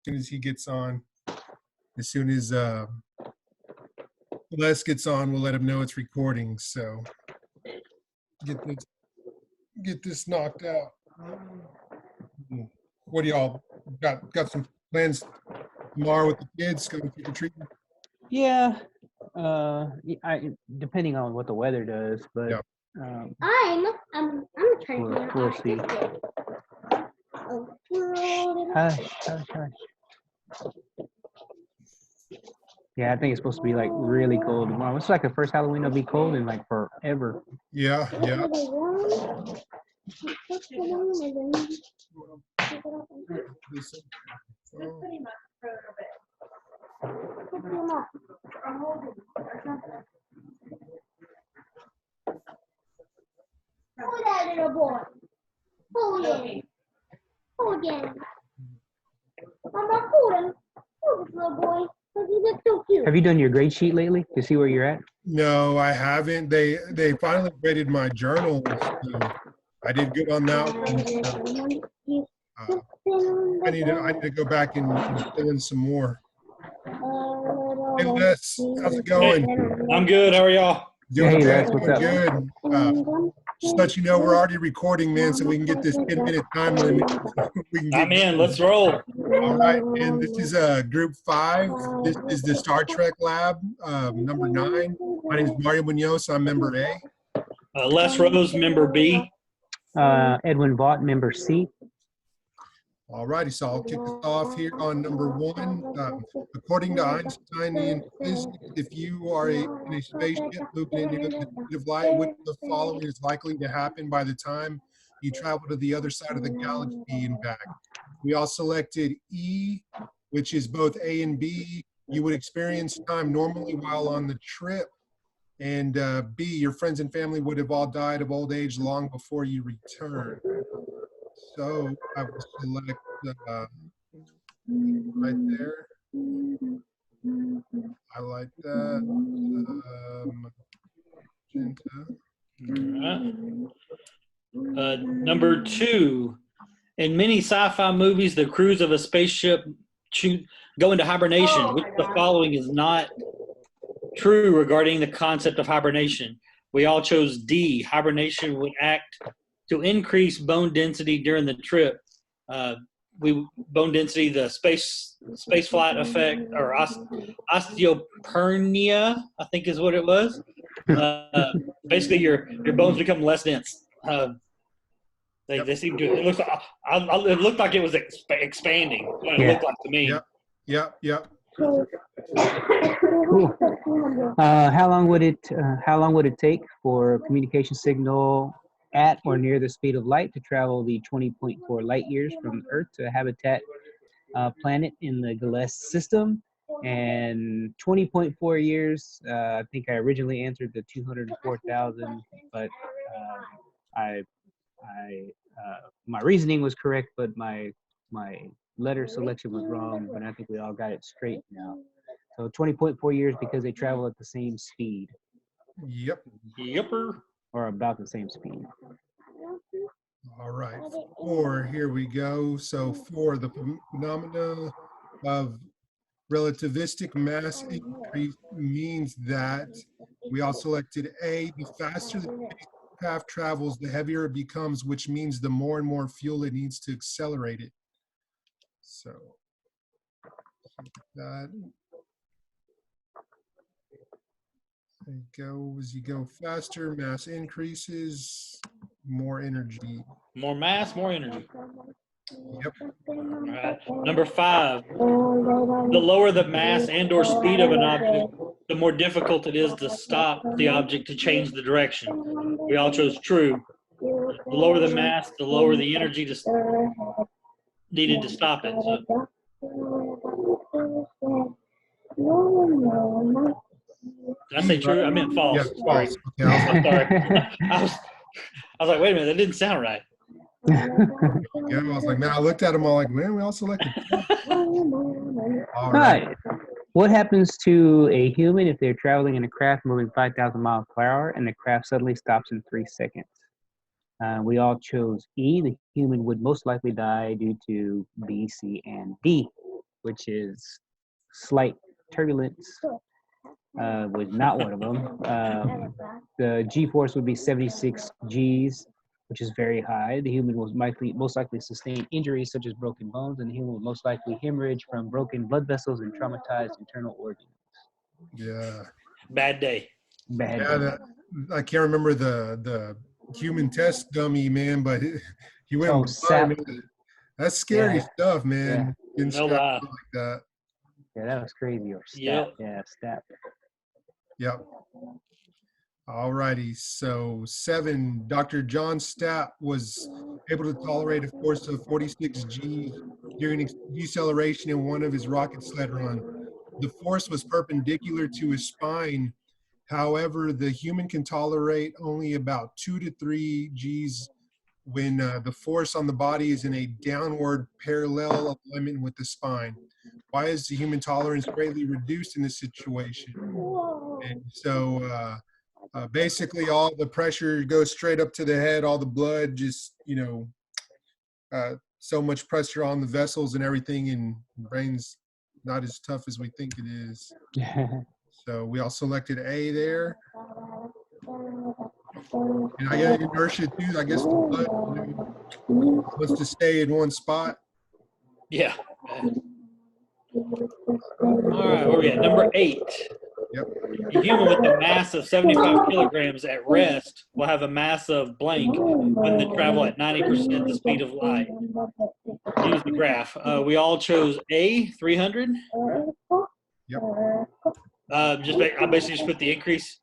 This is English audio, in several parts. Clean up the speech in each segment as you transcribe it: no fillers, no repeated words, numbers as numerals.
soon as he gets on, as soon as Les gets on, we'll let him know it's recording. So get this knocked out. What do y'all got some plans tomorrow with the kids going trick or treating? Yeah, depending on what the weather does, but Yeah. I'm trying to we'll see. Hush, hush, hush. Yeah, I think it's supposed to be like really cold tomorrow. It's like the first Halloween will be cold in like forever. Yeah. Oh, that little boy. Oh, yeah. Oh, yeah. Mama, hold him. Hold this little boy. He looks so cute. Have you done your grade sheet lately to see where you're at? No, I haven't. They finally graded my journal. So I did good on that one. I need to go back and fill in some more. Hey Les, how's it going? I'm good. How are y'all? Doing Hey, good. Les, what's Doing up? good. Just let you know we're already recording, man, so we can get this 10-minute time limit. I'm in. Let's roll. All right, and this is group 5. This is the Star Trek lab, number 9. My name is Mario Munoz. I'm member A. Les Rose, member B. Edwin Vaught, member C. All righty, so I'll kick us off here on number 1. According to Einsteinian physics, if you are in a spaceship moving into the speed of light, which of the following is likely to happen by the time you travel to the other side of the galaxy and back? We all selected E, which is both A and B. You would experience time normally while on the trip. And B, your friends and family would have all died of old age long before you return. So I will select right there. I like that. Number 2. In many sci-fi movies, the crews of a spaceship go into hibernation. Which of the following is not true regarding the concept of hibernation? We all chose D. Hibernation would act to increase bone density during the trip. Bone density, the space flight effect, or osteopenia, I think is what it was. Basically, your bones become less dense. They seem to. It looked like it was expanding. What it looked like to me. Yep. Cool. How long would it take for a communication signal at or near the speed of light to travel the 20.4 light years from Earth to a habitat planet in the Gales system? And 20.4 years, I think I originally answered the 204,000, but my reasoning was correct, but my letter selection was wrong, but I think we all got it straight now. So 20.4 years because they travel at the same speed. Yepper. Or about the same speed. All right, 4, here we go. So 4, the phenomena of relativistic mass increase means that we all selected A. The faster the spacecraft travels, the heavier it becomes, which means the more and more fuel it needs to accelerate it. So that. There you go. As you go faster, mass increases, more energy. More mass, more energy. Yep. All right. Number 5. The lower the mass and or speed of an object, the more difficult it is to stop the object to change the direction. We all chose true. The lower the mass, the lower the energy needed to stop it. So. Did I say true? I meant false. Yeah, sorry. False. Okay, I'm sorry. I was like, wait a minute, that didn't sound right. Yeah, I was like, man, I looked at them all like, man, we all selected. All right. What happens to a human if they're traveling in a craft moving 5,000 miles per hour and the craft suddenly stops in 3 seconds? We all chose E. The human would most likely die due to B, C, and D. which is slight turbulence, was not one of them. The G-force would be 76 Gs, which is very high. The human will most likely sustain injuries such as broken bones, and the human will most likely hemorrhage from broken blood vessels and traumatized internal organs. Yeah. Bad day. Bad. Yeah, I can't remember the human test dummy, man, but he went blind, Sap. man. That's scary stuff, man. Getting No strapped lie. on like that. Yeah, that was crazy. Or stat. Yep. Yeah, stat. Yep. All righty. So 7, Dr. John Stapp was able to tolerate a force of 46 G during deceleration in one of his rocket sled runs. The force was perpendicular to his spine. However, the human can tolerate only about 2 to 3 Gs when the force on the body is in a downward parallel alignment with the spine. Why is the human tolerance greatly reduced in this situation? And so basically all the pressure goes straight up to the head, all the blood just, so much pressure on the vessels and everything, and the brain's not as tough as we think it is. So we all selected A there. And I get inertia too. I guess the blood wants to stay in one spot. Yeah. All right, where we at? Number 8. Yep. A human with a mass of 75 kilograms at rest will have a mass of blank when they travel at 90% the speed of light. Use the graph. We all chose A, 300. Yep. I basically just put the increase.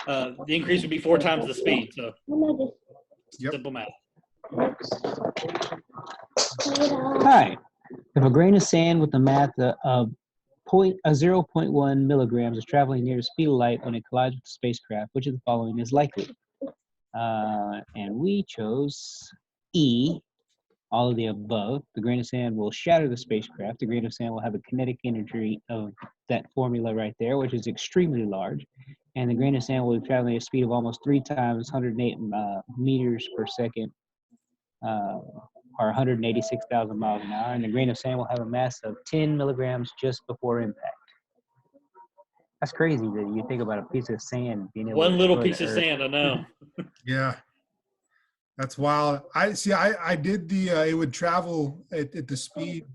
The increase would be 4 times the speed. So Yep. simple math. Hi. If a grain of sand with a mass of 0.1 milligrams is traveling near the speed of light when it collides with the spacecraft, which of the following is likely? And we chose E, all of the above. The grain of sand will shatter the spacecraft. The grain of sand will have a kinetic energy of that formula right there, which is extremely large. And the grain of sand will be traveling at a speed of almost 3 times 108 meters per second, or 186,000 miles an hour. And the grain of sand will have a mass of 10 milligrams just before impact. That's crazy that you think about a piece of sand being able One to little destroy piece the of Earth. sand, I know. Yeah. That's wild. I did it would travel at the speed,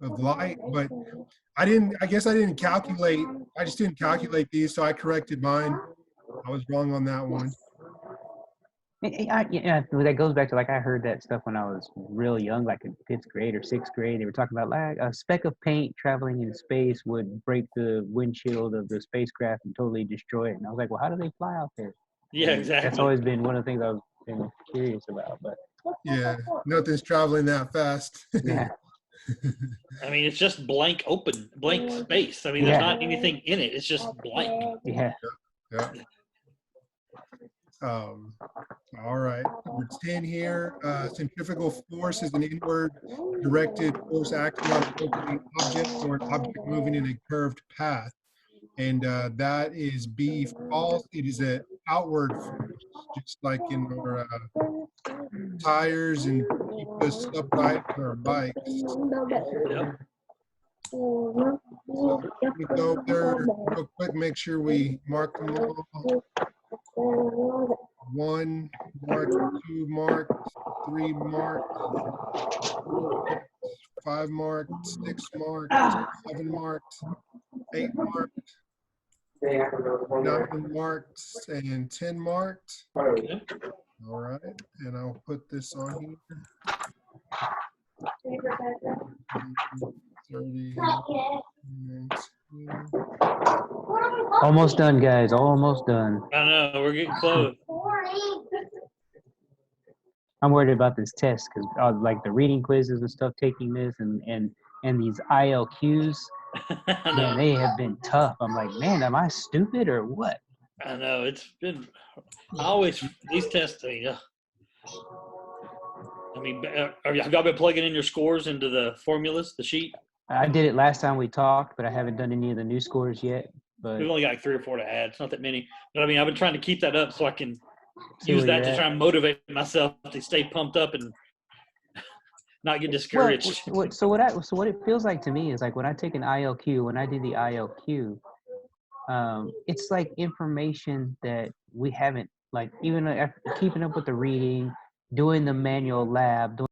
of light, but I guess I didn't calculate. I just didn't calculate these, so I corrected mine. I was wrong on that one. Yeah, that goes back to, like, I heard that stuff when I was real young, like in 5th grade or 6th grade. They were talking about, like, a speck of paint traveling in space would break the windshield of the spacecraft and totally destroy it. And I was like, well, how do they fly out there? Yeah, exactly. That's always been one of the things I've been curious about. But Yeah, nothing's traveling that fast. yeah, I mean, it's just blank space. I mean, there's not anything in it. It's just blank. yeah. Yeah. All right. Number 10 here. Centrifugal force is an inward directed force acting on a rotating object or an object moving in a curved path. And that is B, false. It is an outward force, just like in our tires and keep us upright on our bikes. Yep. So let me go over there real quick, make sure we mark them all. 1 marked, 2 marked, 3 marked, 4 marked, 5 marked, 6 marked, 7 marked, 8 marked, 9 marked, and 10 marked. Okay. All right, and I'll put this on here. 30, 19. Almost done, guys. Almost done. I know, we're getting close. I'm worried about this test because, like, the reading quizzes and stuff, taking this and these ILQs, I man, know. they have been tough. I'm like, man, am I stupid or what? I know. It's been. These tests. I mean, have y'all been plugging in your scores into the formulas, the sheet? I did it last time we talked, but I haven't done any of the new scores yet. But We've only got like 3 or 4 to add. It's not that many. But I mean, I've been trying to keep that up so I can see use where that you're to at. try and motivate myself to stay pumped up and not get Well, discouraged. so what it feels like to me is like when I take an ILQ, when I do the ILQ, it's like information that we haven't, like, even after keeping up with the reading, doing the manual lab,